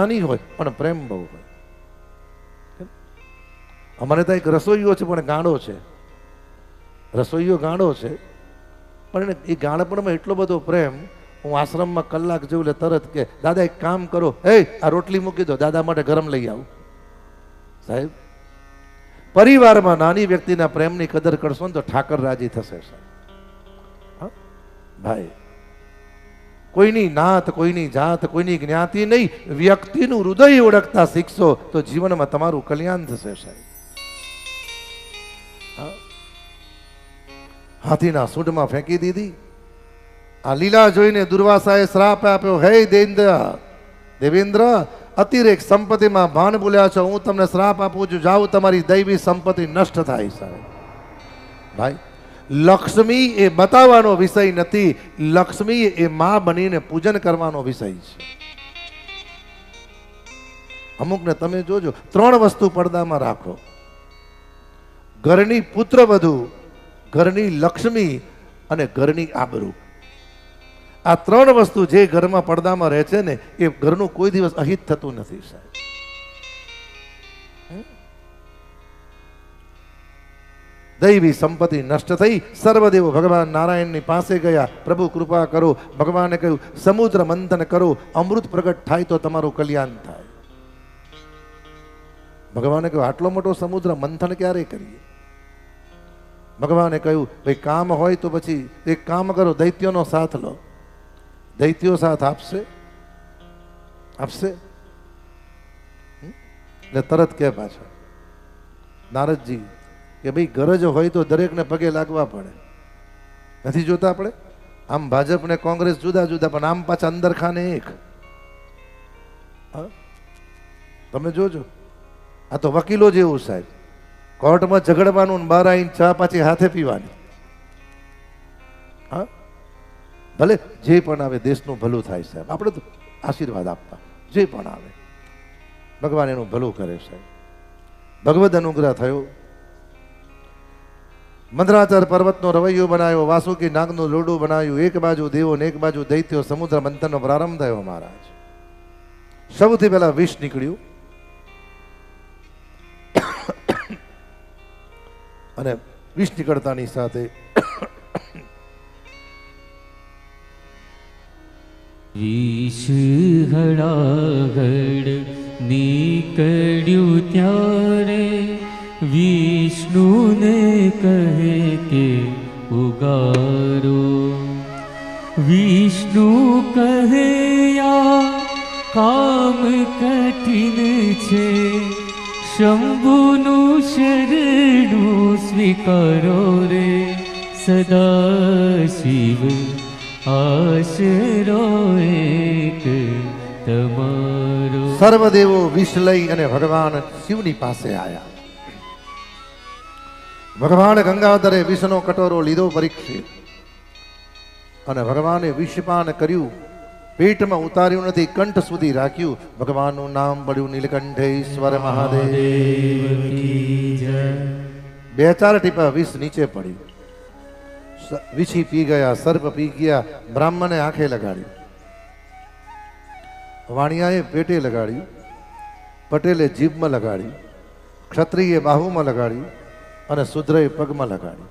નાની હોય પણ પ્રેમ બહુ હોય. અમારે ત્યાં એક રસોઈયો છે પણ ગાંડો છે. રસોઈયો ગાંડો છે પણ એ ગાંડપણમાં એટલો બધો પ્રેમ. હું આશ્રમમાં કલાક જેવું એટલે તરત કે દાદા એક કામ કરો, આ રોટલી મૂકી દો, દાદા માટે ગરમ લઈ આવું. સાહેબ, પરિવારમાં નાની વ્યક્તિના પ્રેમની કદર કરશો ને તો ઠાકર રાજી થશે. સાહેબ ભાઈ, કોઈની નાત, કોઈની જાત, કોઈની જ્ઞાતિ નહીં, વ્યક્તિનું હૃદય ઓળખતા શીખશો તો જીવનમાં તમારું કલ્યાણ થશે. સાહેબ, હાથીના સૂંઢમાં ફેંકી દીધી. આ લીલા જોઈને દુર્વાસાએ શ્રાપ આપ્યો, હે દેવેન્દ્ર, અતિરેક સંપત્તિમાં ભાન ભૂલ્યા છો, હું તમને શ્રાપ આપું છું, જાઓ તમારી દૈવી સંપત્તિ નષ્ટ થાય. સાહેબ ભાઈ, લક્ષ્મી એ બતાવવાનો વિષય નથી, લક્ષ્મી એ માં બનીને પૂજન કરવાનો વિષય છે. અમુકને તમે જોજો, 3 વસ્તુ પડદામાં રાખો: ઘરની પુત્રવધુ, ઘરની લક્ષ્મી અને ઘરની આબરૂ. આ 3 વસ્તુ જે ઘરમાં પડદામાં રહે છે ને એ ઘરનું કોઈ દિવસ અહિત થતું નથી. સાહેબ, દૈવી સંપત્તિ નષ્ટ થઈ. સર્વદેવો ભગવાન નારાયણની પાસે ગયા, પ્રભુ કૃપા કરો. ભગવાને કહ્યું, સમુદ્ર મંથન કરો, અમૃત પ્રગટ થાય તો તમારું કલ્યાણ થાય. ભગવાને કહ્યું, આટલો મોટો સમુદ્ર મંથન ક્યારે કરીએ? ભગવાને કહ્યું, ભાઈ કામ હોય તો પછી એક કામ કરો, દૈત્યોનો સાથ લો. દૈત્યો સાથ આપશે? આપશે? ને તરત કે પાછા નારદજી કે ભાઈ ગરજ હોય તો દરેકને પગે લાગવા પડે. નથી જોતા આપણે આમ ભાજપ ને કોંગ્રેસ જુદા જુદા, પણ આમ પાછા અંદર ખાને એક. તમે જોજો, આ તો વકીલો જેવું. સાહેબ, કોર્ટમાં ઝઘડવાનું, બહાર આવીને ચા પાછી હાથે પીવાની. હા, ભલે જે પણ આવે દેશનું ભલું થાય. સાહેબ, આપણે તો આશીર્વાદ આપવા, જે પણ આવે ભગવાન એનું ભલું કરે. સાહેબ, ભગવદ અનુગ્રહ થયો. મંદરાચર પર્વતનો રવૈયો બનાવ્યો, વાસુકી નાગનું લોડું બનાવ્યું. એક બાજુ દેવો ને એક બાજુ દૈત્યો. સમુદ્ર મંથનનો પ્રારંભ થયો. મહારાજ, સૌથી પહેલા વિષ નીકળ્યું અને વિષ નીકળતાની સાથે વિષ હળાહળ નીકળ્યું ત્યારે વિષ્ણુને કહે કે ઉગારો. વિષ્ણુ કહે, આ કામ કઠિન છે, શંભુનું શરણું સ્વીકારો રે. સદા શિવ આશરો એક તમારો. સર્વદેવો વિષ લઈ અને ભગવાન શિવની પાસે આવ્યા. ભગવાન ગંગાધરે વિષનો કટોરો લીધો પરીક્ષિત, અને ભગવાને વિષપાન કર્યું. પેટમાં ઉતાર્યું નથી, કંઠ સુધી રાખ્યું. ભગવાનનું નામ પડ્યું નીલકંઠેશ્વર મહાદેવ. 2-4 ટીપા વિષ નીચે પડ્યું. વિછી પી ગયા, સર્પ પી ગયા. બ્રાહ્મણે આંખે લગાડ્યું, વાણિયાએ પેટે લગાડ્યું, પટેલે જીભમાં લગાડ્યું, ક્ષત્રિયે બાહુમાં લગાડ્યું અને શુદ્રએ પગમાં લગાડ્યું.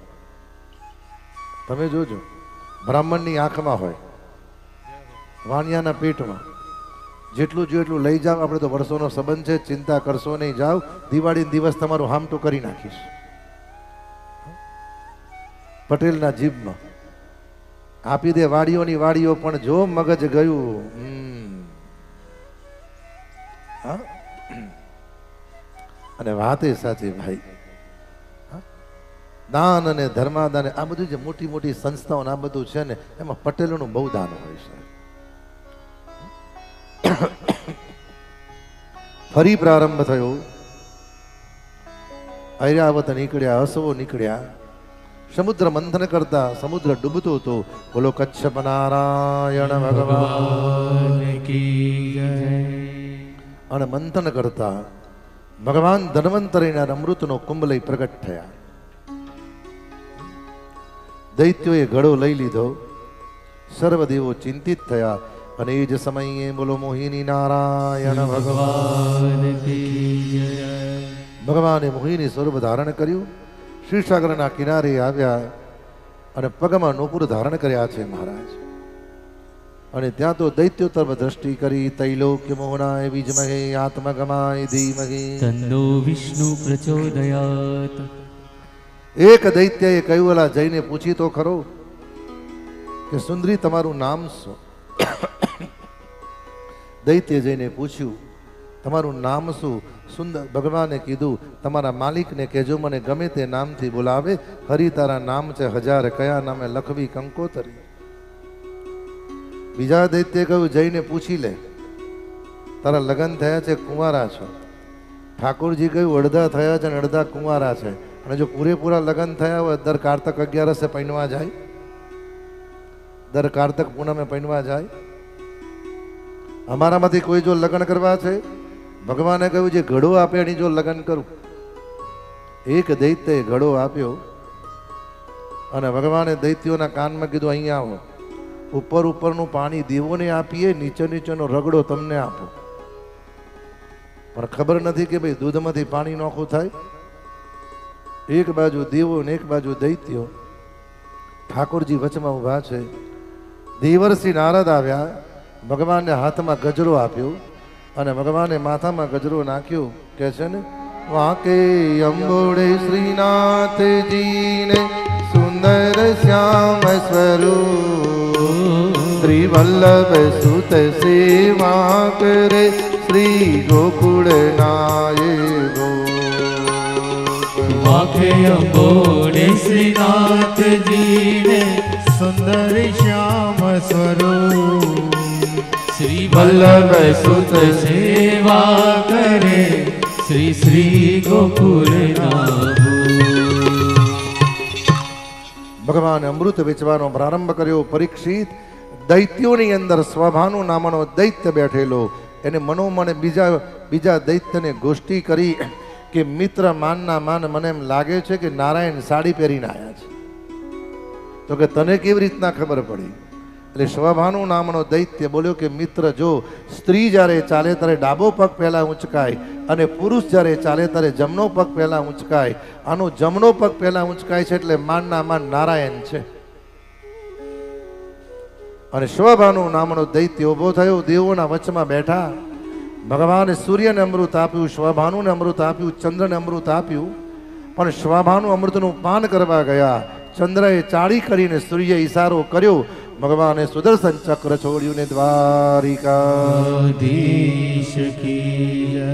તમે જોજો, બ્રાહ્મણની આંખમાં હોય, વાણિયાના પેટમાં. જેટલું જો એટલું લઈ જાઓ. આપણે તો વર્ષોનો સંબંધ છે, ચિંતા કરશો નહીં. જાઓ, દિવાળી દિવસ તમારું હામટું કરી નાખીશ. પટેલના જીભમાં આપી દે. વાડીઓની વાડીઓ પણ જો મગજ ગયું. અને વાત એ સાચી ભાઈ, દાન અને ધર્માદાન આ બધું જે મોટી મોટી સંસ્થાઓ આ બધું છે ને, એમાં પટેલોનું બહુ દાન હોય છે. ફરી પ્રારંભ થયો. ઐરાવત નીકળ્યા, અસવો નીકળ્યા. સમુદ્ર મંથન કરતા સમુદ્ર ડૂબતો હતો. બોલો કચ્છપ નારાયણ ભગવાન કી જય. અને મંથન કરતા ભગવાન ધન્વંતરીના અમૃતનો કુંભ લઈ પ્રગટ થયા. દૈત્યોએ ઘડો લઈ લીધો. સર્વદેવો ચિંતિત થયા. અને એ જ સમયે બોલો મોહિની નારાયણ ભગવાન. ભગવાન કી જય. ભગવાને મોહિની સ્વરૂપ ધારણ કર્યું, ક્ષીરસાગરના કિનારે આવ્યા અને પગમાં નૂપુર ધારણ કર્યા છે મહારાજ. અને ત્યાં તો દૈત્યો તરફ દ્રષ્ટિ કરી. તૈલોક્ય મોહનાય વિજમહે આત્મગમાય ધીમહે. તન્નો વિષ્ણુ પ્રચોદયાત. એક દૈત્યએ કહ્યું, ઓલા જઈને પૂછી તો ખરો કે સુંદરી તમારું નામ શું? દૈત્ય જઈને પૂછ્યું, તમારું નામ શું? સુંદર ભગવાને કીધું, તમારા માલિકને કહેજો મને ગમે તે નામથી બોલાવે. હરિ તારા નામ છે હજાર, કયા નામે લખવી કંકોતરી. બીજા દૈત્ય કહ્યું, જઈને પૂછી લે તારા લગ્ન થયા છે કુંવારા છો? ઠાકોરજી કહ્યું, અડધા થયા છે અને અડધા કુંવારા છે. અને જો પૂરેપૂરા લગ્ન થયા હોય દર કારતક 11 પૈણવા જાય, દર કારતક પૂનમે પૈણવા જાય. અમારામાંથી કોઈ જો લગ્ન કરવા છે, ભગવાને કહ્યું જે ઘડો આપે એની જો લગ્ન કરું. એક દૈત્યએ ઘડો આપ્યો અને ભગવાને દૈત્યોના કાનમાં કીધું, અહીંયા આવો, ઉપર ઉપરનું પાણી દેવોને આપીએ, નીચે નીચેનો રગડો તમને આપો. પણ ખબર નથી કે ભાઈ દૂધમાંથી પાણી નોખું થાય. એક બાજુ દેવો ને એક બાજુ દૈત્યો. ઠાકોરજી વચમાં ઊભા છે. દેવર્ષિ નારદ આવ્યા, ભગવાનને હાથમાં ગજરો આપ્યો અને ભગવાને માથામાં ગજરો નાખ્યો. કે છે ને, વાંકે અંબોડે શ્રીનાથજીને સુંદર શ્યામ સ્વરૂપ, શ્રી વલ્લભ સુત સેવા કરે શ્રી ગોકુળ નાયકો. વાંકે અંબોડે શ્રીનાથજીને સુંદર શ્યામ સ્વરૂપ, શ્રી વલ્લભ સુત સેવા કરે શ્રી શ્રી ગોકુળ નાભો. ભગવાને અમૃત વેચવાનો પ્રારંભ કર્યો. પરીક્ષિત, દૈત્યોની અંદર સ્વભાનુ નામનો દૈત્ય બેઠેલો, એને મનોમણે બીજા દૈત્યને ગોષ્ઠી કરી કે મિત્ર માનના માન, મને એમ લાગે છે કે નારાયણ સાડી પહેરીને આવ્યા છે. તો કે તને કેવી રીતના ખબર પડી? એટલે સ્વભાનુ નામનો દૈત્ય બોલ્યો કે મિત્ર, જો સ્ત્રી જ્યારે ચાલે ત્યારે ડાબો પગ પહેલા ઊંચકાય અને પુરુષ જ્યારે ચાલે ત્યારે જમણો પગ પહેલા ઊંચકાય. આનો જમણો પગ પહેલા ઊંચકાય છે એટલે માનના માન નારાયણ છે. અને સ્વભાનુ નામનો દૈત્ય ઉભો થયો, દેવોના વચમાં બેઠા. ભગવાને સૂર્યને અમૃત આપ્યું, સ્વભાનુને અમૃત આપ્યું, ચંદ્રને અમૃત આપ્યું. પણ સ્વભાનુ અમૃતનું પાન કરવા ગયા. ચંદ્રએ ચાળી કરીને સૂર્ય ઈશારો કર્યો. ભગવાને સુદર્શન ચક્ર છોડ્યું ને દ્વારિકા ધીશ કી જય.